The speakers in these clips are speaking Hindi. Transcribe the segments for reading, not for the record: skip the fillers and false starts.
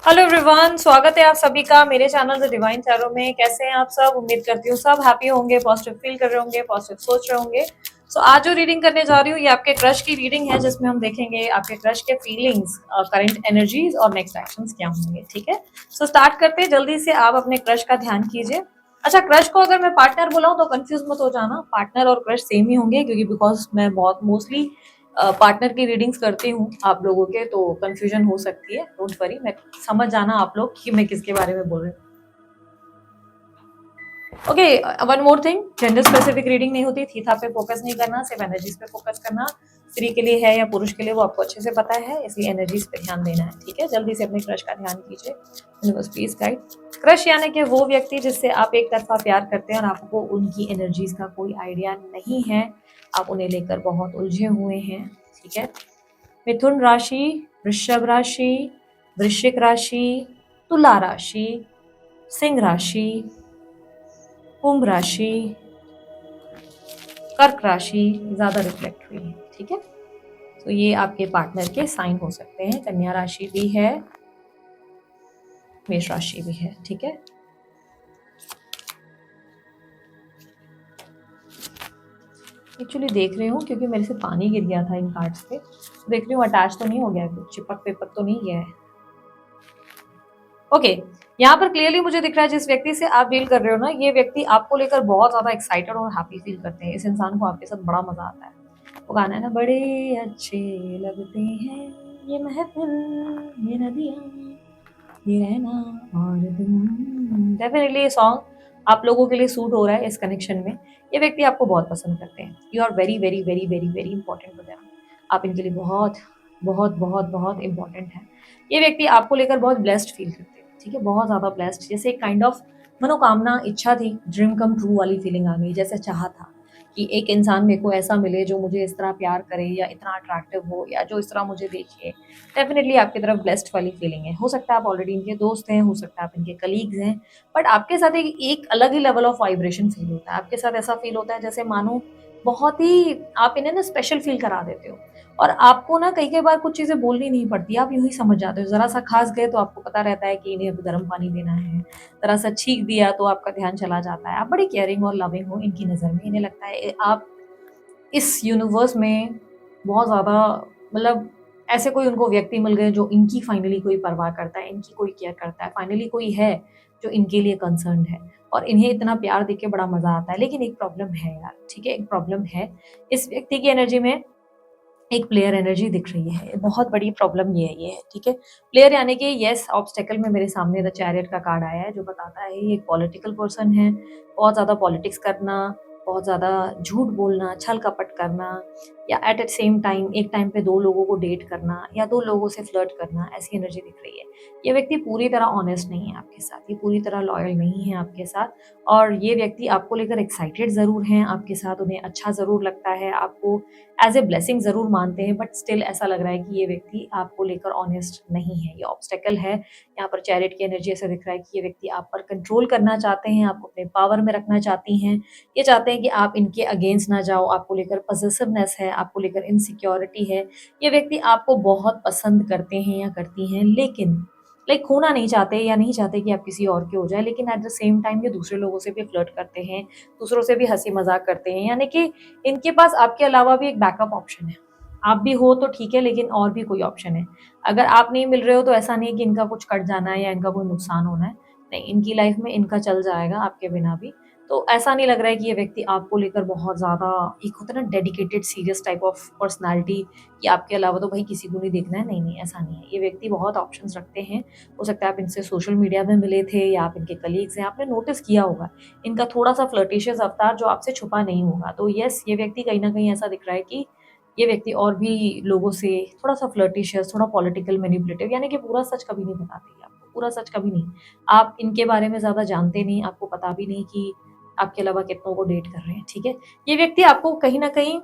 हेलो एवरीवन, स्वागत है आप सभी का मेरे चैनल द डिवाइन टैरो में। कैसे हैं आप सब? उम्मीद करती हूँ सब हैप्पी होंगे, पॉजिटिव फील कर रहे होंगे, पॉजिटिव सोच रहे होंगे। सो आज जो रीडिंग करने जा रही हूँ ये आपके क्रश की रीडिंग है, जिसमें हम देखेंगे आपके क्रश के फीलिंग्स, करंट एनर्जीज और नेक्स्ट एक्शंस क्या होंगे। ठीक है, सो स्टार्ट करते हैं। जल्दी से आप अपने क्रश का ध्यान कीजिए। अच्छा, क्रश को अगर मैं पार्टनर बुलाऊं तो कंफ्यूज मत हो जाना, पार्टनर और क्रश सेम ही होंगे, क्योंकि बिकॉज मैं बहुत मोस्टली पार्टनर की रीडिंग्स करती हूँ आप लोगों के, तो कंफ्यूजन हो सकती है। डोंट वरी, मैं समझ जाना आप लोग कि मैं किसके बारे में बोल रही हूँ। Okay, one more thing, gender specific reading नहीं होती। थीथा पे फोकस नहीं करना, सिर्फ एनर्जीज पे फोकस करना। स्त्री के लिए है या पुरुष के लिए वो आपको अच्छे से पता है, इसलिए एनर्जीज पे ध्यान देना है। ठीक है, जल्दी से अपने क्रश का ध्यान कीजिए। Universe please guide. क्रश यानी कि वो व्यक्ति जिससे आप एक तरफा प्यार करते हैं और आपको उनकी एनर्जीज का कोई आइडिया नहीं है, आप उन्हें लेकर बहुत उलझे हुए हैं। ठीक है, मिथुन राशि, वृषभ राशि, वृश्चिक राशि, तुला राशि, सिंह राशि, कुंभ राशि, कर्क राशि ज्यादा रिफ्लेक्ट हुई है। ठीक है, तो ये आपके पार्टनर के साइन हो सकते हैं। कन्या राशि भी है, मेष राशि भी है। ठीक है, एक्चुअली देख रही हूँ क्योंकि मेरे से पानी गिर गया था इन कार्ड्स पे, तो देख रही हूँ अटैच तो नहीं हो गया है, कुछ चिपक पेपक तो नहीं गया है। ओके, यहाँ पर क्लियरली मुझे दिख रहा है जिस व्यक्ति से आप डील कर रहे हो ना, ये व्यक्ति आपको लेकर बहुत ज्यादा एक्साइटेड और हैप्पी फील करते हैं। इस इंसान को आपके साथ बड़ा मजा आता है। वो गाना है ना, बड़े अच्छे लगते हैं ये महफिल, ये नदियाँ, ये रहना और तुम। डेफिनेटली ये सॉन्ग आप लोगों के लिए सूट हो रहा है इस कनेक्शन में। ये व्यक्ति आपको बहुत पसंद करते हैं। You are very very very very very important to them. आप इनके लिए बहुत बहुत बहुत बहुत इंपॉर्टेंट है। ये व्यक्ति आपको लेकर बहुत ब्लेस्ड फील करते हैं। ठीक है, बहुत ज्यादा ब्लेस्ड, जैसे एक काइंड ऑफ मनोकामना, इच्छा थी, ड्रीम कम ट्रू वाली फीलिंग आ गई। जैसे चाहा था कि एक इंसान मेरे को ऐसा मिले जो मुझे इस तरह प्यार करे या इतना अट्रैक्टिव हो या जो इस तरह मुझे देखे। डेफिनेटली आपकी तरफ ब्लेस्ड वाली फीलिंग है। हो सकता है आप ऑलरेडी इनके दोस्त हैं, हो सकता है आप इनके कलीग्स हैं, बट आपके साथ एक अलग ही लेवल ऑफ वाइब्रेशन फील होता है। आपके साथ ऐसा फील होता है जैसे मानो बहुत ही आप इन्हें ना स्पेशल फील करा देते हो। और आपको ना कई कई बार कुछ चीजें बोलनी नहीं पड़ती, आप यूं ही समझ जाते हो। जरा सा खास गए तो आपको पता रहता है कि इन्हें अभी गर्म पानी देना है, जरा सा छींक दिया तो आपका ध्यान चला जाता है। आप बड़ी केयरिंग और लविंग हो इनकी नज़र में। इन्हें लगता है आप इस यूनिवर्स में बहुत ज़्यादा, मतलब ऐसे कोई उनको व्यक्ति मिल गए जो इनकी फाइनली कोई परवाह करता है, इनकी कोई केयर करता है। फाइनली कोई है जो इनके लिए कंसर्न्ड है, और इन्हें इतना प्यार देके बड़ा मज़ा आता है। लेकिन एक प्रॉब्लम है यार, ठीक है, एक प्रॉब्लम है। इस व्यक्ति की एनर्जी में एक प्लेयर एनर्जी दिख रही है। बहुत बड़ी प्रॉब्लम ये है। ठीक है, प्लेयर यानी कि यस, ऑब्स्टेकल में मेरे सामने द चैरियट का कार्ड आया है, जो बताता है ये एक पॉलिटिकल पर्सन है। बहुत ज़्यादा पॉलिटिक्स करना, बहुत ज़्यादा झूठ बोलना, छल कपट करना, या एट सेम टाइम एक टाइम पे दो लोगों को डेट करना या दो लोगों से फ्लर्ट करना, ऐसी एनर्जी दिख रही है। ये व्यक्ति पूरी तरह ऑनेस्ट नहीं है आपके साथ, ये पूरी तरह लॉयल नहीं है आपके साथ। और ये व्यक्ति आपको लेकर एक्साइटेड ज़रूर हैं आपके साथ, उन्हें अच्छा ज़रूर लगता है, आपको एज ए ब्लेसिंग ज़रूर मानते हैं, बट स्टिल ऐसा लग रहा है कि ये व्यक्ति आपको लेकर ऑनेस्ट नहीं है। ये ऑब्स्टेकल है। यहाँ पर चैरिट की एनर्जी ऐसा दिख रहा है कि ये व्यक्ति आप पर कंट्रोल करना चाहते हैं, आपको अपने पावर में रखना चाहती हैं। ये चाहते हैं कि आप इनके अगेंस्ट ना जाओ, आपको लेकर पॉसेसिवनेस है, आपको लेकर इनसिक्योरिटी है। ये व्यक्ति आपको बहुत पसंद करते हैं या करती हैं, लेकिन लाइक खोना नहीं चाहते या नहीं चाहते कि आप किसी और के हो जाए। लेकिन एट द सेम टाइम ये दूसरे लोगों से भी फ्लर्ट करते हैं, दूसरों से भी हंसी मजाक करते हैं। यानी कि इनके पास आपके अलावा भी एक बैकअप ऑप्शन है। आप भी हो तो ठीक है, लेकिन और भी कोई ऑप्शन है। अगर आप नहीं मिल रहे हो तो ऐसा नहीं है कि इनका कुछ कट जाना है या इनका कोई नुकसान होना है। नहीं, इनकी लाइफ में इनका चल जाएगा आपके बिना भी। तो ऐसा नहीं लग रहा है कि ये व्यक्ति आपको लेकर बहुत ज़्यादा, एक होता है ना dedicated serious type of personality, कि आपके अलावा तो भाई किसी को नहीं देखना है। नहीं नहीं, ऐसा नहीं है। ये व्यक्ति बहुत ऑप्शंस रखते हैं। हो सकता है आप इनसे सोशल मीडिया में मिले थे या आप इनके कलीग्स हैं, आपने नोटिस किया होगा इनका थोड़ा सा फ्लर्टिशियस अवतार जो आपसे छुपा नहीं होगा। तो यस, ये व्यक्ति कहीं ना कहीं ऐसा दिख रहा है कि ये व्यक्ति और भी लोगों से थोड़ा सा फ्लर्टिशियस, थोड़ा पॉलिटिकल मैनिपुलेटिव, यानी कि पूरा सच कभी नहीं बताते ये आपको, पूरा सच कभी नहीं। आप इनके बारे में ज़्यादा जानते नहीं, आपको पता भी नहीं कि आपके अलावा कितनों को डेट कर रहे हैं। ठीक है, ये व्यक्ति आपको कहीं ना कहीं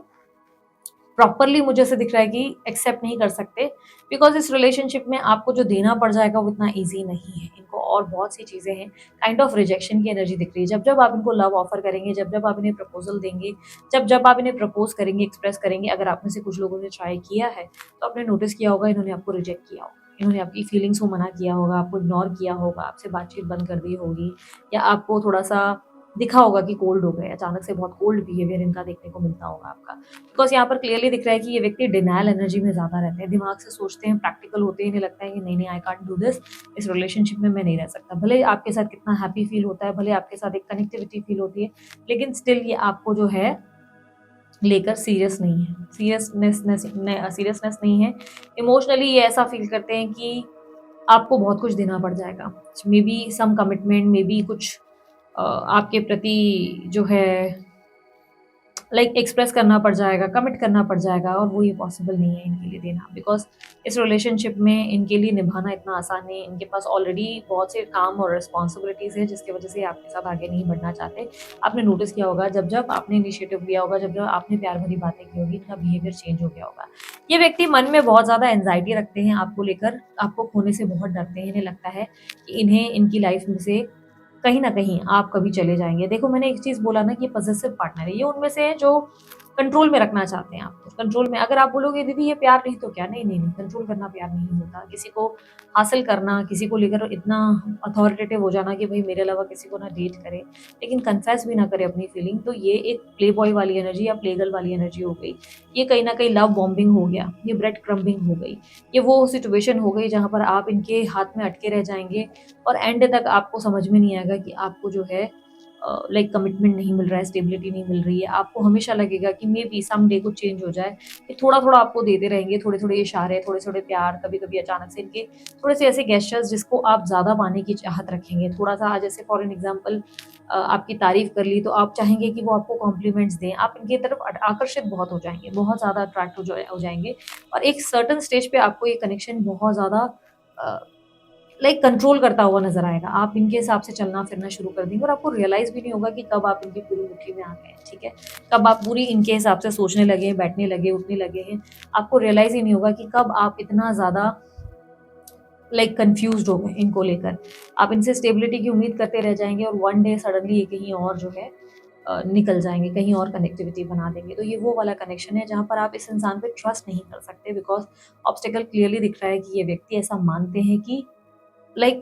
प्रॉपरली मुझे ऐसे दिख रहा है कि एक्सेप्ट नहीं कर सकते, बिकॉज इस रिलेशनशिप में आपको जो देना पड़ जाएगा वो इतना ईजी नहीं है। इनको और बहुत सी चीज़ें हैं। काइंड ऑफ रिजेक्शन की एनर्जी दिख रही है। जब जब आप इनको लव ऑफर करेंगे, जब जब आप इन्हें प्रपोजल देंगे, जब जब आप इन्हें प्रपोज करेंगे, एक्सप्रेस करेंगे, अगर आप में से कुछ लोगों ने ट्राई किया है तो आपने नोटिस किया होगा इन्होंने आपको रिजेक्ट किया होगा। इन्होंने आपकी फीलिंग्स को मना किया होगा, आपको इग्नोर किया होगा, आपसे बातचीत बंद कर दी होगी, या आपको थोड़ा-सा दिखा होगा कि कोल्ड हो गए, अचानक से बहुत कोल्ड बिहेवियर इनका देखने को मिलता होगा आपका। बिकॉज़ यहाँ पर क्लियरली दिख रहा है कि ये व्यक्ति डिनायल एनर्जी में ज़्यादा रहते हैं, दिमाग से सोचते हैं, प्रैक्टिकल होते हैं, इन्हें लगता है कि नहीं, नहीं आई कांट डू दिस, इस रिलेशनशिप में मैं नहीं रह सकता। भले आपके साथ कितना हैप्पी फील होता है, भले आपके साथ एक कनेक्टिविटी फील होती है, लेकिन स्टिल ये आपको जो है लेकर सीरियस नहीं है, सीरियसनेस नहीं है। इमोशनली ये ऐसा फील करते हैं कि आपको बहुत कुछ देना पड़ जाएगा। Maybe some commitment, maybe कुछ आपके प्रति जो है एक्सप्रेस करना पड़ जाएगा, कमिट करना पड़ जाएगा, और वो ये पॉसिबल नहीं है इनके लिए देना, बिकॉज़ इस रिलेशनशिप में इनके लिए निभाना इतना आसान नहीं है। इनके पास ऑलरेडी बहुत से काम और रिस्पॉन्सिबिलिटीज़ है, जिसकी वजह से ये आपके साथ आगे नहीं बढ़ना चाहते। आपने नोटिस किया होगा, जब-जब आपने इनिशिएटिव लिया होगा, जब-जब आपने प्यार भरी बातें की होगी, इनका बिहेवियर चेंज हो गया होगा। ये व्यक्ति मन में बहुत ज़्यादा एंग्ज़ायटी रखते हैं आपको लेकर, आपको खोने से बहुत डरते हैं। इन्हें लगता है कि इन्हें इनकी लाइफ़ में से कहीं न कहीं आप कभी चले जाएँगे। देखो, मैंने एक चीज़ बोला ना कि पॉसेसिव पार्टनर है, ये उनमें से है जो कंट्रोल में रखना चाहते हैं आपको। कंट्रोल में अगर आप बोलोगे दीदी ये प्यार नहीं तो क्या? नहीं, नहीं, नहीं, कंट्रोल करना प्यार नहीं होता। किसी को हासिल करना, किसी को लेकर इतना अथॉरिटेटिव हो जाना कि भई मेरे अलावा किसी को ना डेट करे, लेकिन कन्फेस भी ना करे अपनी फीलिंग, तो ये एक प्ले बॉय वाली एनर्जी या प्ले गर्ल वाली एनर्जी हो गई। ये कहीं न कहीं लव बॉम्बिंग हो गया, ये ब्रेड क्रम्बिंग हो गई। ये वो सिचुएशन हो गई जहाँ पर आप इनके हाथ में अटके रह जाएँगे और एंड तक आपको समझ में नहीं आएगा कि आपको जो है कमिटमेंट नहीं मिल रहा है, स्टेबिलिटी नहीं मिल रही है। आपको हमेशा लगेगा कि मे बी समडे कुछ चेंज हो जाए। ये थोड़ा-थोड़ा आपको देते रहेंगे, थोड़े-थोड़े इशारे, थोड़े-थोड़े प्यार, कभी-कभी अचानक से इनके थोड़े से ऐसे गेस्चर्स जिसको आप ज़्यादा पाने की चाहत रखेंगे। थोड़ा-सा आज जैसे फॉर एन एग्ज़ाम्पल आपकी तारीफ़ कर ली तो आप चाहेंगे कि वो आपको कॉम्प्लीमेंट्स दें। आप इनकी तरफ आकर्षित बहुत हो जाएँगे, बहुत ज़्यादा अट्रैक्ट हो जाएँगे, और एक सर्टेन स्टेज पे आपको ये कनेक्शन बहुत ज़्यादा अ कंट्रोल करता हुआ नज़र आएगा। आप इनके हिसाब से चलना-फिरना शुरू कर देंगे और आपको रियलाइज़ भी नहीं होगा कि कब आप इनकी पूरी मुट्ठी में आ गए हैं, ठीक है? कब आप पूरी इनके हिसाब से सोचने लगे हैं, बैठने लगे, उठने लगे हैं। आपको रियलाइज़ ही नहीं होगा कि कब आप इतना ज़्यादा कन्फ्यूज़्ड हो गए इनको लेकर। आप इनसे स्टेबिलिटी की उम्मीद करते रह जाएँगे और वन डे सडनली ये कहीं और जो है निकल जाएँगे, कहीं और कनेक्टिविटी बना देंगे। तो ये वो वाला कनेक्शन है जहाँ पर आप इस इंसान पे ट्रस्ट नहीं कर सकते, बिकॉज़ ऑब्स्टेकल क्लियरली दिख रहा है कि ये व्यक्ति ऐसा मानते हैं कि लाइक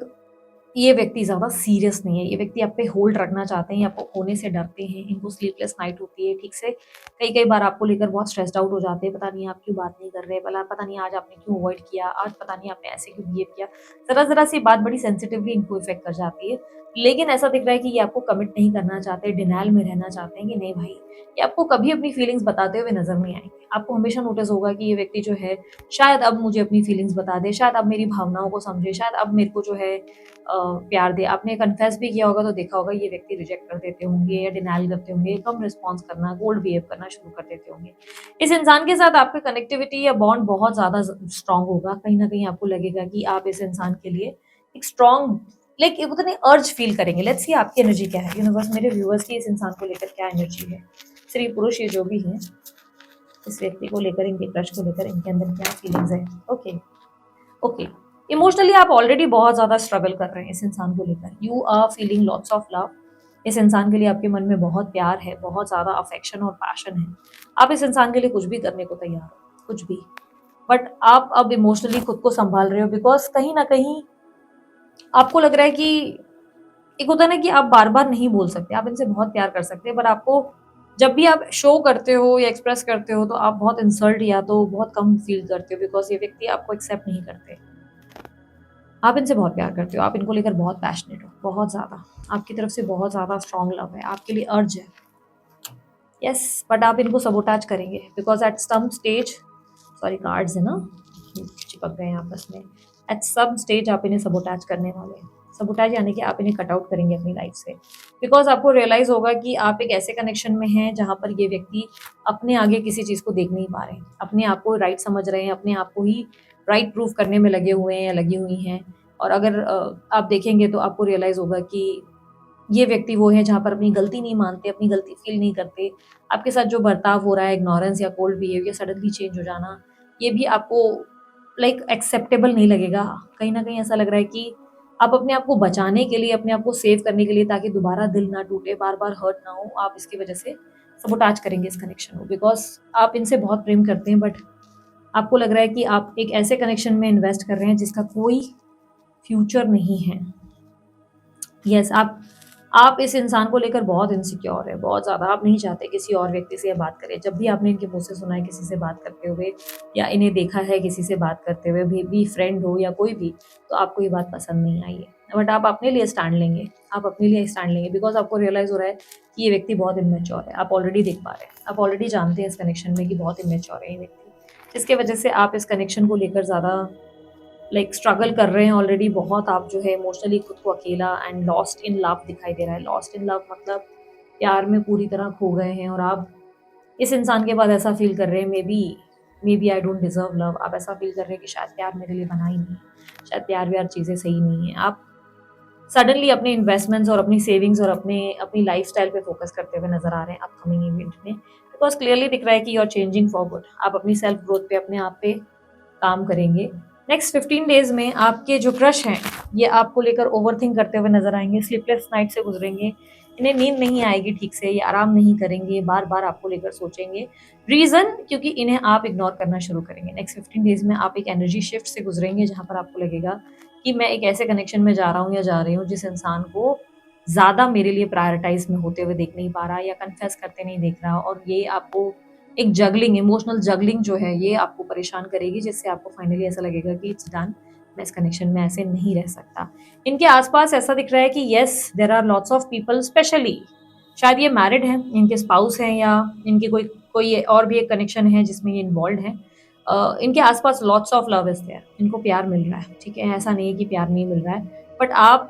ये व्यक्ति ज़्यादा सीरियस नहीं है, ये व्यक्ति आप पे होल्ड रखना चाहते हैं, ये आपको खोने से डरते हैं, इनको स्लीपलेस नाइट होती है, ठीक से। कई-कई बार आपको लेकर बहुत स्ट्रेस्ड आउट हो जाते हैं, पता नहीं आप क्यों बात नहीं कर रहे, भला पता नहीं आज आपने क्यों अवॉइड किया, आज पता नहीं आपने ऐसे क्यों बिहेव किया। ज़रा-ज़रा सी बात बड़ी सेंसिटिवली इनको इफ़ेक्ट कर जाती है। लेकिन ऐसा दिख रहा है कि ये आपको कमिट नहीं करना चाहते, डिनायल में रहना चाहते हैं कि नहीं भाई, ये आपको कभी अपनी फीलिंग्स बताते हुए नज़र नहीं आएँगे। आपको हमेशा नोटिस होगा कि ये व्यक्ति जो है, शायद अब मुझे अपनी फीलिंग्स बता दे, शायद अब मेरी भावनाओं को समझे, शायद अब मेरे को जो है प्यार दे। आपने कन्फेस भी किया होगा तो देखा होगा ये व्यक्ति रिजेक्ट कर देते होंगे या डिनायल करते होंगे, कम रिस्पॉन्स करना, कोल्ड बिहेव करना शुरू कर देते होंगे। इस इंसान के साथ आपका कनेक्टिविटी या बॉन्ड बहुत ज़्यादा स्ट्रॉन्ग होगा। कहीं न कहीं आपको लगेगा कि आप इस इंसान के लिए एक स्ट्रॉन्ग एक होता नहीं अर्ज फील करेंगे। लेट्स सी आपकी एनर्जी क्या है? यूनिवर्स मेरे व्यूअर्स की इस इंसान को लेकर क्या एनर्जी है? स्त्री पुरुष ये जो भी है, इस व्यक्ति को लेकर, इनके क्रश को लेकर इनके अंदर क्या फीलिंग्स है? Okay, okay. इमोशनली आप ऑलरेडी बहुत ज़्यादा स्ट्रगल कर रहे हैं इस इंसान को लेकर। You are feeling lots of love. इस इंसान के लिए आपके मन में बहुत प्यार है, बहुत ज़्यादा अफेक्शन और पैशन है। आप इस इंसान के लिए कुछ भी करने को तैयार हो, कुछ भी। बट आप अब इमोशनली खुद को सँभाल रहे हो, बिकॉज़ कहीं न कहीं आपको लग रहा है कि एक होता है ना कि आप बार-बार नहीं बोल सकते। आप इनसे बहुत प्यार कर सकते हैं, पर आपको जब भी आप शो करते हो या एक्सप्रेस करते हो, तो आप बहुत इंसल्ट या तो बहुत कम फ़ील करते हो, बिकॉज़ ये व्यक्ति आपको एक्सेप्ट नहीं करते। आप इनसे बहुत प्यार करते हो, आप इनको लेकर बहुत पैशनेट हो, बहुत ज़्यादा। आपकी तरफ से बहुत ज़्यादा स्ट्रॉन्ग लव है, आपके लिए अर्ज है। येस, बट आप इनको सबोटाज करेंगे, because at some stage sorry cards है ना, चिपक गए हैं आपस में। एट सम स्टेज आप इन्हें सबोटाज करने वाले हैं। सबोटाज यानी कि आप इन्हें कट आउट करेंगे अपनी लाइफ से, बिकॉज़ आपको रियलाइज़ होगा कि आप एक ऐसे कनेक्शन में हैं जहाँ पर ये व्यक्ति अपने आगे किसी चीज़ को देख नहीं पा रहे हैं। अपने आप को राइट समझ रहे हैं, अपने आप को ही राइट प्रूव करने में लगे हुए हैं या लगी हुई हैं। और अगर आप देखेंगे तो आपको रियलाइज़ होगा कि ये व्यक्ति वो है जहाँ पर अपनी गलती नहीं मानते, अपनी गलती फ़ील नहीं करते। आपके साथ जो बर्ताव हो रहा है, इग्नोरेंस या कोल्ड बिहेवियर, सडनली चेंज हो जाना, ये भी आपको एक्सेप्टेबल नहीं लगेगा। कहीं न कहीं ऐसा लग रहा है कि आप अपने आप को बचाने के लिए, अपने आप को सेव करने के लिए, ताकि दोबारा दिल ना टूटे, बार-बार हर्ट ना हो, आप इसकी वजह से सबोटाज करेंगे इस कनेक्शन को, बिकॉज़ आप इनसे बहुत प्रेम करते हैं, बट आपको लग रहा है कि आप एक ऐसे कनेक्शन में इन्वेस्ट कर रहे हैं जिसका कोई फ्यूचर नहीं है। यस, आप इस इंसान को लेकर बहुत इनसिक्योर है, बहुत ज़्यादा। आप नहीं चाहते किसी और व्यक्ति से ये बात करें। जब भी आपने इनके मुँह से सुना है किसी से बात करते हुए या इन्हें देखा है किसी से बात करते हुए, भी फ्रेंड हो या कोई भी, तो आपको ये बात पसंद नहीं आई है। बट आप अपने लिए स्टैंड लेंगे, आप अपने लिए स्टैंड लेंगे बिकॉज़ आपको रियलाइज़ हो रहा है कि ये व्यक्ति बहुत इमैच्योर है। आप ऑलरेडी देख पा रहे हैं, आप ऑलरेडी जानते हैं इस कनेक्शन में कि बहुत इमैच्योर है ये व्यक्ति, जिसकी वजह से आप इस कनेक्शन को लेकर ज़्यादा स्ट्रगल कर रहे हैं ऑलरेडी बहुत। आप जो है इमोशनली खुद को अकेला एंड लॉस्ट इन लव दिखाई दे रहा है। लॉस्ट इन लव मतलब प्यार में पूरी तरह खो गए हैं और आप इस इंसान के बाद ऐसा फील कर रहे हैं maybe I don't deserve love. आप ऐसा फील कर रहे हैं कि शायद प्यार मेरे लिए बना ही नहीं है, शायद प्यार व्यार चीज़ें सही नहीं है। आप सडनली अपने इन्वेस्टमेंट्स और अपनी सेविंग्स और अपनी लाइफस्टाइल पे फोकस करते हुए नजर आ रहे हैं अपकमिंग इवेंट में, बिकॉज क्लियरली दिख रहा है कि you are changing for good. आप अपनी सेल्फ ग्रोथ पे अपने आप पे काम करेंगे। नेक्स्ट 15 डेज में आपके जो क्रश हैं ये आपको लेकर ओवरथिंक करते हुए नजर आएंगे, स्लीपलेस नाइट से गुजरेंगे, इन्हें नींद नहीं आएगी ठीक से, ये आराम नहीं करेंगे, बार बार आपको लेकर सोचेंगे। रीजन क्योंकि इन्हें आप इग्नोर करना शुरू करेंगे। नेक्स्ट 15 डेज में आप एक एनर्जी शिफ्ट से गुजरेंगे जहां पर आपको लगेगा कि मैं एक ऐसे कनेक्शन में जा रहा हूँ या जा रही हूँ जिस इंसान को ज़्यादा मेरे लिए प्रायोरिटाइज में होते हुए देख नहीं पा रहा या कन्फेस करते नहीं देख रहा, और ये आपको एक जगलिंग, इमोशनल जगलिंग जो है ये आपको परेशान करेगी, जिससे आपको फाइनली ऐसा लगेगा कि इट्स डन, मैं इस कनेक्शन में ऐसे नहीं रह सकता। इनके आसपास ऐसा दिख रहा है कि yes there are lots of people, specially शायद ये मैरिड हैं, इनके स्पाउस हैं या इनकी कोई कोई और भी एक कनेक्शन है जिसमें ये इन्वॉल्व है। इनके आसपास lots of love is there, इनको प्यार मिल रहा है, ठीक है, ऐसा नहीं है कि प्यार नहीं मिल रहा है। बट आप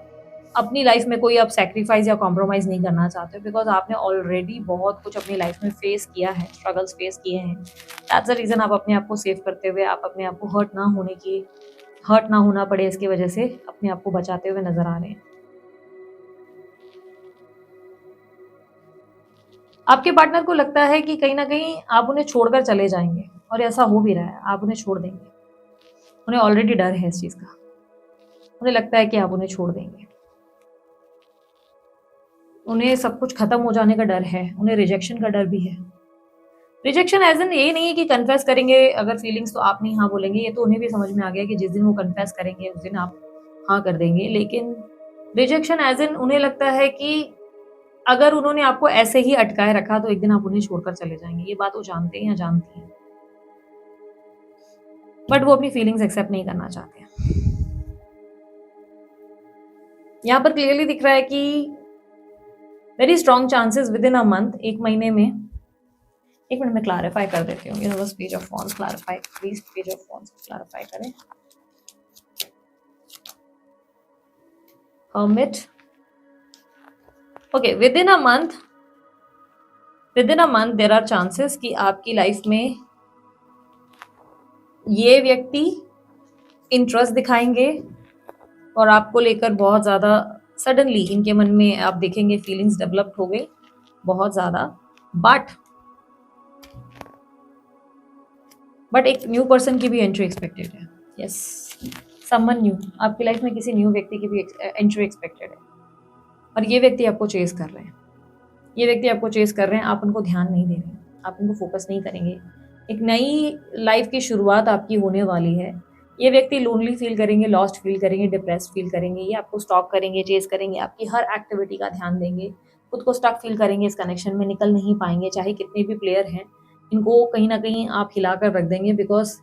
अपनी लाइफ में कोई अब सैक्रिफाइस या कॉम्प्रोमाइज़ नहीं करना चाहते बिकॉज आपने ऑलरेडी बहुत कुछ अपनी लाइफ में फेस किया है, स्ट्रगल्स फेस किए हैं। दैट्स द रीज़न आप अपने आप को सेव करते हुए, आप अपने आप को हर्ट ना होना पड़े इसकी वजह से अपने आप को बचाते हुए नजर आ रहे हैं। आपके पार्टनर को लगता है कि कहीं ना कहीं आप उन्हें छोड़कर चले जाएंगे, और ऐसा हो भी रहा है, आप उन्हें छोड़ देंगे। उन्हें ऑलरेडी डर है इस चीज़ का, उन्हें लगता है कि आप उन्हें छोड़ देंगे। उन्हें सब कुछ खत्म हो जाने का डर है, उन्हें रिजेक्शन का डर भी है। रिजेक्शन एज इन ये नहीं है कि कन्फेस करेंगे अगर फीलिंग्स तो आप नहीं हाँ बोलेंगे, ये तो उन्हें भी समझ में आ गया कि जिस दिन वो कन्फेस करेंगे उस दिन आप हाँ कर देंगे। लेकिन रिजेक्शन एज इन उन्हें लगता है कि अगर उन्होंने आपको ऐसे ही अटकाए रखा तो एक दिन आप उन्हें छोड़कर चले जाएंगे। ये बात वो जानते हैं या जानती हैं, बट वो अपनी फीलिंग्स एक्सेप्ट नहीं करना चाहते हैं। यहाँ पर क्लियरली दिख रहा है कि very strong chances with in a month, एक महीने में। एक मिनट में क्लैरिफाई कर देती हूँ, ये बस page of fonts clarify, please page of fonts clarify करें। hermit, okay, within a month there are chances कि आपकी लाइफ में ये व्यक्ति इंटरेस्ट दिखाएंगे और आपको लेकर बहुत ज़्यादा सडनली इनके मन में आप देखेंगे फीलिंग्स डेवलप हो गए बहुत ज़्यादा। बट एक न्यू पर्सन की भी एंट्री एक्सपेक्टेड है। यस, समवन न्यू, आपकी लाइफ में किसी न्यू व्यक्ति की भी एंट्री एक्सपेक्टेड है, और ये व्यक्ति आपको चेस कर रहे हैं, ये व्यक्ति आपको चेस कर रहे हैं। आप उनको ध्यान नहीं दे रहे हैं, आप उनको फोकस नहीं करेंगे। एक नई लाइफ की शुरुआत आपकी होने वाली है। ये व्यक्ति लोनली फील करेंगे, लॉस्ट फील करेंगे, डिप्रेस्ड फील करेंगे, ये आपको स्टॉक करेंगे, चेस करेंगे, आपकी हर एक्टिविटी का ध्यान देंगे, खुद को स्टक फील करेंगे, इस कनेक्शन में निकल नहीं पाएंगे। चाहे कितने भी प्लेयर हैं, इनको कहीं ना कहीं आप हिलाकर रख देंगे, बिकॉज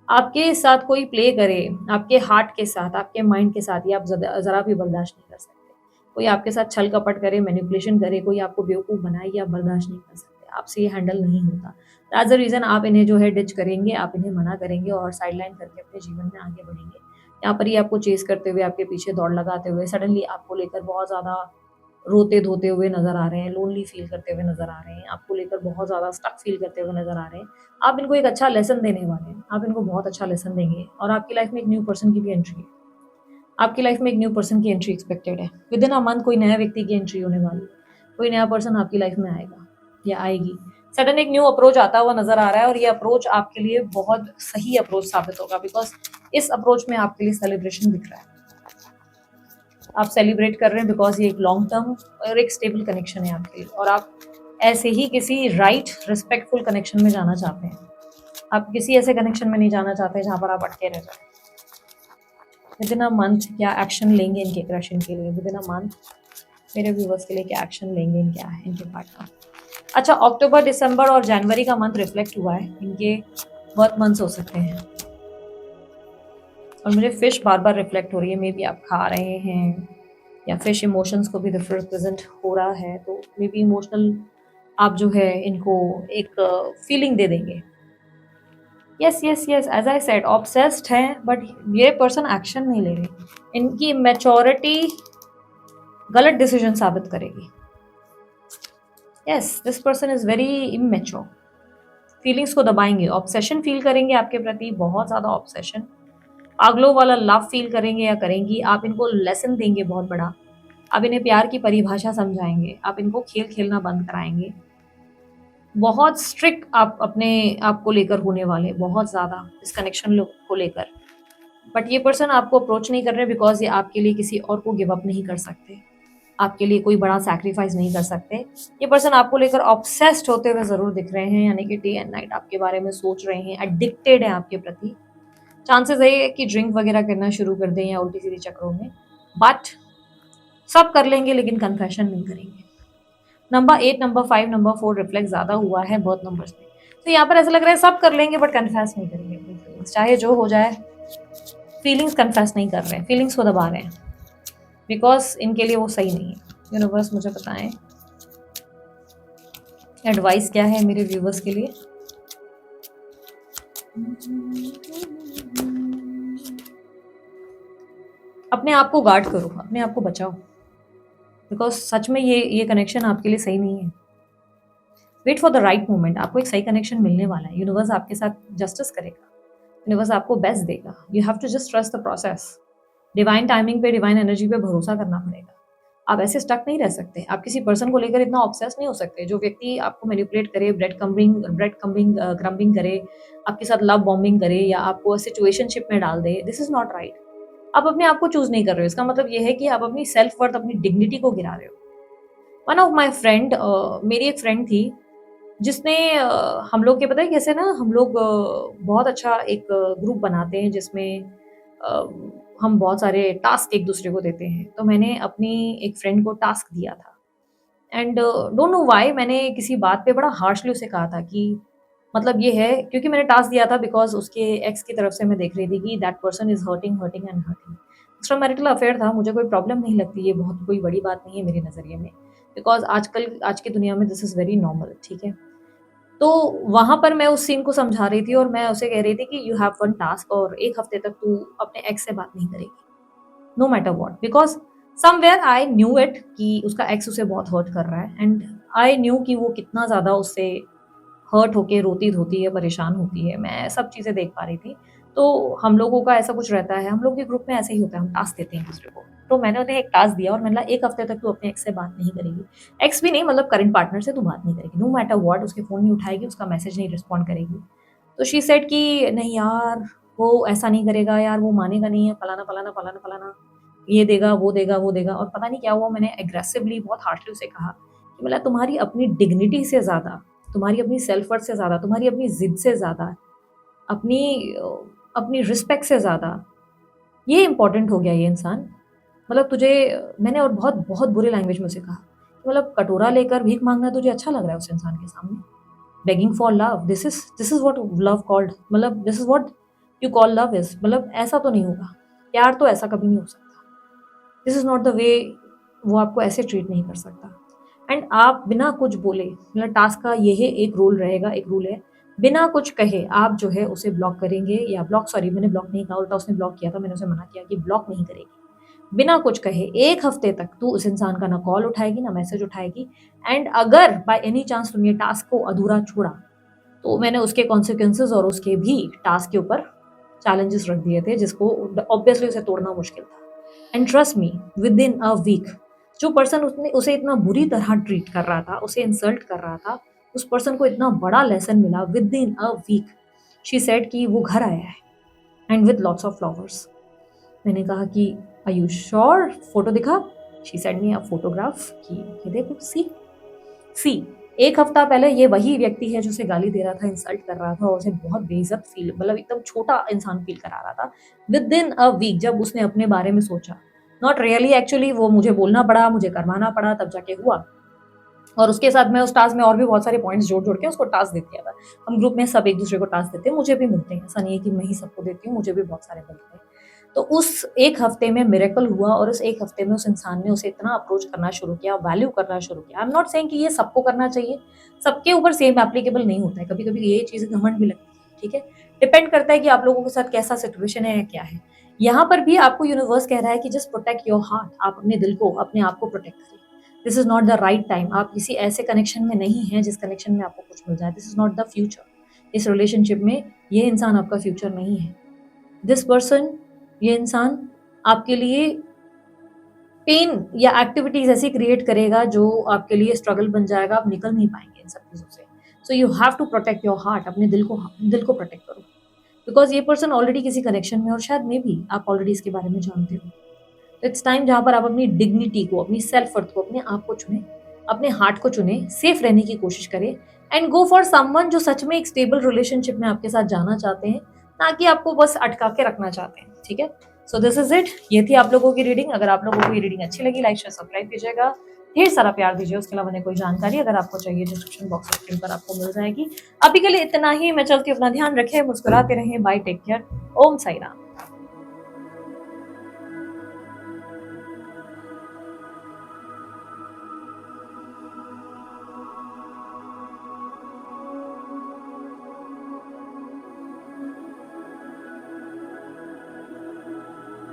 आपके साथ कोई प्ले करे, आपके हार्ट के साथ, आपके माइंड के साथ, ये आप ज़रा भी बर्दाश्त नहीं कर सकते। कोई आपके साथ छल कपट करे, मैनिपुलेशन करे, कोई आपको बेवकूफ़ बनाए, ये आप बर्दाश्त नहीं कर सकते, आपसे ये हैंडल नहीं होता। दैट्स द रीज़न आप इन्हें जो है डिच करेंगे, आप इन्हें मना करेंगे और साइडलाइन करके अपने जीवन में आगे बढ़ेंगे। यहाँ पर ही आपको चेस करते हुए, आपके पीछे दौड़ लगाते हुए, सडनली आपको लेकर बहुत ज़्यादा रोते धोते हुए नजर आ रहे हैं, लोनली फील करते हुए नजर आ रहे हैं, आपको लेकर बहुत ज़्यादा स्टक फील करते हुए नजर आ रहे हैं। आप इनको एक अच्छा लेसन देने वाले हैं, आप इनको बहुत अच्छा लेसन देंगे, और आपकी लाइफ में एक न्यू पर्सन की भी एंट्री है। आपकी लाइफ में एक न्यू पर्सन की एंट्री एक्सपेक्टेड है। विद इन अ मंथ कोई नया व्यक्ति की एंट्री होने वाली है, कोई नया पर्सन आपकी लाइफ में आएगा या आएगी। सडन एक न्यू अप्रोच आता हुआ नजर आ रहा है, और ये अप्रोच आपके लिए बहुत सही अप्रोच साबित होगा, बिकॉज इस अप्रोच में आपके लिए सेलिब्रेशन दिख रहा है। आप सेलिब्रेट कर रहे हैं बिकॉज ये एक लॉन्ग टर्म और एक स्टेबल कनेक्शन है आपके लिए, और आप ऐसे ही किसी राइट रिस्पेक्टफुल कनेक्शन में जाना चाहते हैं। आप किसी ऐसे कनेक्शन में नहीं जाना चाहते जहाँ पर आप अटके रह जाए। विद इन अ मंथ क्या एक्शन लेंगे इनके क्रश इनके लिए? विद इन अ मंथ मेरे व्यूवर्स के लिए क्या एक्शन लेंगे इनके पार्टनर? अच्छा, अक्टूबर, दिसंबर और जनवरी का मंथ रिफ्लेक्ट हुआ है, इनके बर्थ मंथ्स हो सकते हैं। और मुझे फिश बार बार रिफ्लेक्ट हो रही है, मे बी आप खा रहे हैं या फिश इमोशंस को भी रिप्रेजेंट हो रहा है, तो मे बी इमोशनल आप जो है इनको एक फीलिंग दे देंगे। Yes yes yes, as I said obsessed हैं, बट ये पर्सन एक्शन नहीं ले रहे। इनकी मैच्योरिटी गलत डिसीजन साबित करेगी। Yes, this person is very immature. Feelings को दबाएंगे, ऑब्सेशन फील करेंगे आपके प्रति, बहुत ज़्यादा ऑब्सेशन, पागलों वाला लव फील करेंगे या करेंगी। आप इनको लेसन देंगे बहुत बड़ा, आप इन्हें प्यार की परिभाषा समझाएंगे, आप इनको खेल खेलना बंद कराएंगे। बहुत स्ट्रिक्ट आप अपने आप को लेकर होने वाले, बहुत ज़्यादा इस कनेक्शन को लेकर। बट ये पर्सन आपको अप्रोच नहीं कर रहे बिकॉज ये आपके लिए किसी और को गिव अप नहीं कर सकते, आपके लिए कोई बड़ा सैक्रिफाइस नहीं कर सकते। ये पर्सन आपको लेकर ऑब्सेस्ड होते हुए ज़रूर दिख रहे हैं, यानी कि डे एंड नाइट आपके बारे में सोच रहे हैं, एडिक्टेड हैं आपके प्रति। चांसेस है कि ड्रिंक वगैरह करना शुरू कर दें या उल्टी सीधी चक्करों में, बट सब कर लेंगे लेकिन कन्फेशन नहीं करेंगे। नंबर 8, नंबर 5, नंबर 4 रिफ्लेक्ट ज़्यादा हुआ है बर्थ नंबर्स में, तो यहाँ पर ऐसा लग रहा है सब कर लेंगे बट कन्फेस नहीं करेंगे अपनी फीलिंग्स, चाहे जो हो जाए। फीलिंग्स कन्फेस नहीं कर रहे हैं, फीलिंग्स को दबा रहे हैं बिकॉज इनके लिए वो सही नहीं है। यूनिवर्स मुझे बताएं एडवाइस क्या है मेरे व्यूवर्स के लिए। अपने आप को गार्ड करो, अपने आप को बचाओ, बिकॉज सच में ये कनेक्शन आपके लिए सही नहीं है। Wait for the right moment, आपको एक सही कनेक्शन मिलने वाला है, यूनिवर्स आपके साथ जस्टिस करेगा, यूनिवर्स आपको बेस्ट देगा। You have to just trust the process. Divine timing पे, डिवाइन एनर्जी पे भरोसा करना पड़ेगा। आप ऐसे स्टक नहीं रह सकते, आप किसी पर्सन को लेकर इतना ऑब्सेस नहीं हो सकते। जो व्यक्ति आपको मैनिपुलेट करे, क्रम्बिंग करे, आपके साथ लव बॉम्बिंग करे या आपको सिचुएशनशिप में डाल दे, दिस इज नॉट राइट। आप अपने आप को चूज नहीं कर रहे हो, इसका मतलब ये है कि आप अपनी सेल्फ वर्थ, अपनी डिग्निटी को गिरा रहे हो। वन ऑफ माई फ्रेंड, मेरी एक फ्रेंड थी जिसने हम लोग के पता है कैसे ना, हम लोग बहुत अच्छा एक ग्रुप बनाते हैं जिसमें हम बहुत सारे टास्क एक दूसरे को देते हैं। तो मैंने अपनी एक फ्रेंड को टास्क दिया था एंड डोंट नो व्हाई मैंने किसी बात पे बड़ा हार्शली उसे कहा था कि मतलब ये है, क्योंकि मैंने टास्क दिया था बिकॉज उसके एक्स की तरफ से मैं देख रही थी कि that person is hurting hurting and hurting. Extra marital affair था, मुझे कोई प्रॉब्लम नहीं लगती, ये बहुत कोई बड़ी बात नहीं है मेरे नज़रिए में, बिकॉज आज की दुनिया में दिस इज़ वेरी नॉर्मल, ठीक है। तो वहाँ पर मैं उस सीन को समझा रही थी और मैं उसे कह रही थी कि यू हैव वन टास्क और 1 हफ्ते तक तू अपने एक्स से बात नहीं करेगी, no matter what, because somewhere I knew it कि उसका एक्स उसे बहुत हर्ट कर रहा है एंड आई न्यू कि वो कितना ज़्यादा उससे हर्ट होके रोती-धोती है, परेशान होती है, मैं सब चीज़ें देख पा रही थी। तो हम लोगों का ऐसा कुछ रहता है, हम लोग के ग्रुप में ऐसे ही होता है, हम टास्क देते हैं एक-दूसरे को। तो मैंने उन्हें एक टास्क दिया और मैंने बोला 1 हफ्ते तक तू अपने एक्स से बात नहीं करेगी। एक्स भी नहीं, मतलब करंट पार्टनर से तू बात नहीं करेगी, नो मैटर व्हाट, उसके फ़ोन नहीं उठाएगी, उसका मैसेज नहीं रिस्पॉन्ड करेगी। तो शी सेड कि नहीं यार, वो ऐसा नहीं करेगा यार, वो मानेगा नहीं है, फलाना, फलाना, फलाना, फलाना, ये देगा, वो देगा, वो देगा। और पता नहीं क्या हुआ, मैंने एग्रेसिवली बहुत हार्शली उसे कहा कि बोला तुम्हारी अपनी डिग्निटी से ज़्यादा, तुम्हारी अपनी सेल्फ वर्थ से ज़्यादा, तुम्हारी अपनी ज़िद से ज़्यादा, अपनी अपनी रिस्पेक्ट से ज़्यादा ये इम्पोर्टेंट हो गया ये इंसान। मतलब तुझे, मैंने और बहुत बहुत बुरे लैंग्वेज में उसे कहा, मतलब कटोरा लेकर भीख मांगना तुझे अच्छा लग रहा है उस इंसान के सामने? Begging for love, this is what love called, मतलब this is what you call love is, मतलब ऐसा तो नहीं होगा। प्यार तो ऐसा कभी नहीं हो सकता। This is not the way, वो आपको ऐसे ट्रीट नहीं कर सकता। एंड आप बिना कुछ बोले, मतलब टास्क का ये है एक रूल रहेगा, एक रूल है, बिना कुछ कहे आप जो है उसे ब्लॉक करेंगे या ब्लॉक, सॉरी मैंने ब्लॉक नहीं कहा, उल्टा उसने ब्लॉक किया था, मैंने उसे मना किया कि ब्लॉक नहीं करेगी। बिना कुछ कहे 1 हफ्ते तक तू उस इंसान का ना कॉल उठाएगी, ना मैसेज उठाएगी। एंड अगर बाय एनी चांस तुम ये टास्क को अधूरा छोड़ा, तो मैंने उसके कॉन्सिक्वेंसेस और उसके भी टास्क के ऊपर चैलेंजेस रख दिए थे, जिसको ऑब्वियसली उसे तोड़ना मुश्किल था। And trust me, within a week जो पर्सन उसने उसे इतना बुरी तरह ट्रीट कर रहा था, उसे इंसल्ट कर रहा था, उस पर्सन को इतना बड़ा लेसन मिला। Within a week she said कि वो घर आया है and with lots of flowers. मैंने कहा कि आर यू श्योर, फोटो दिखा? She said me a photograph कि ये देखो, सी सी एक हफ्ता पहले ये वही व्यक्ति है जो उसे गाली दे रहा था, इंसल्ट कर रहा था और उसे बहुत बेइज्जत फील, मतलब एकदम छोटा इंसान फील करा रहा था। विद इन अ वीक जब उसने अपने बारे में सोचा, नॉट रियली एक्चुअली, वो मुझे बोलना पड़ा, मुझे करवाना पड़ा, तब जाके हुआ। और उसके साथ मैं उस टास्क में और भी बहुत सारे पॉइंट्स जोड़-जोड़ के उसको टास्क दे दिया था। हम ग्रुप में सब एक-दूसरे को टास्क देते हैं, मुझे भी मिलते हैं, ऐसा नहीं है कि मैं ही सबको देती हूँ, मुझे भी बहुत सारे मिलते हैं। तो उस 1 हफ्ते में मिरेकल हुआ और उस 1 हफ्ते में उस इंसान ने उसे इतना अप्रोच करना शुरू किया, वैल्यू करना शुरू किया। आई एम नॉट सेइंग कि ये सबको करना चाहिए, सबके ऊपर सेम एप्लीकेबल नहीं होता है, कभी-कभी ये चीज़ें घमंड भी लगती है, ठीक है? डिपेंड करता है कि आप लोगों के साथ कैसा सिचुएशन है या क्या है। यहाँ पर भी आपको यूनिवर्स कह रहा है कि जस्ट प्रोटेक्ट योर हार्ट, आप अपने दिल को, अपने आप को प्रोटेक्ट करिए। This is not the right time, आप किसी ऐसे कनेक्शन में नहीं हैं जिस कनेक्शन में आपको कुछ मिल जाए। This is not the future, इस रिलेशनशिप में ये इंसान आपका फ्यूचर नहीं है। दिस पर्सन, ये इंसान आपके लिए पेन या एक्टिविटीज ऐसी क्रिएट करेगा जो आपके लिए स्ट्रगल बन जाएगा, आप निकल नहीं पाएंगे इन सब चीज़ों से। So you have to protect your heart, अपने दिल को प्रोटेक्ट करो, बिकॉज ये पर्सन ऑलरेडी किसी कनेक्शन में, और शायद मे भी आप ऑलरेडी इसके बारे में जानते हो। तो इट्स टाइम जहाँ पर आप अपनी डिग्निटी को, अपनी सेल्फ वर्थ को, अपने आप को चुने, अपने हार्ट को चुने, सेफ रहने की कोशिश करें एंड गो फॉर समवन जो सच में एक स्टेबल रिलेशनशिप में आपके साथ जाना चाहते हैं, ना कि आपको बस अटका के रखना चाहते हैं, ठीक है? सो दिस इज इट, ये थी आप लोगों की रीडिंग। अगर आप लोगों को ये रीडिंग अच्छी लगी, लाइक शेयर सब्सक्राइब कीजिएगा, ढेर सारा प्यार दीजिए। उसके अलावा कोई जानकारी अगर आपको चाहिए, डिस्क्रिप्शन बॉक्स में स्क्रीन पर आपको मिल जाएगी। अभी के लिए इतना ही, मैं चलती हूँ, अपना ध्यान रखें, मुस्कुराते रहें, बाय, टेक केयर, ओम साई राम।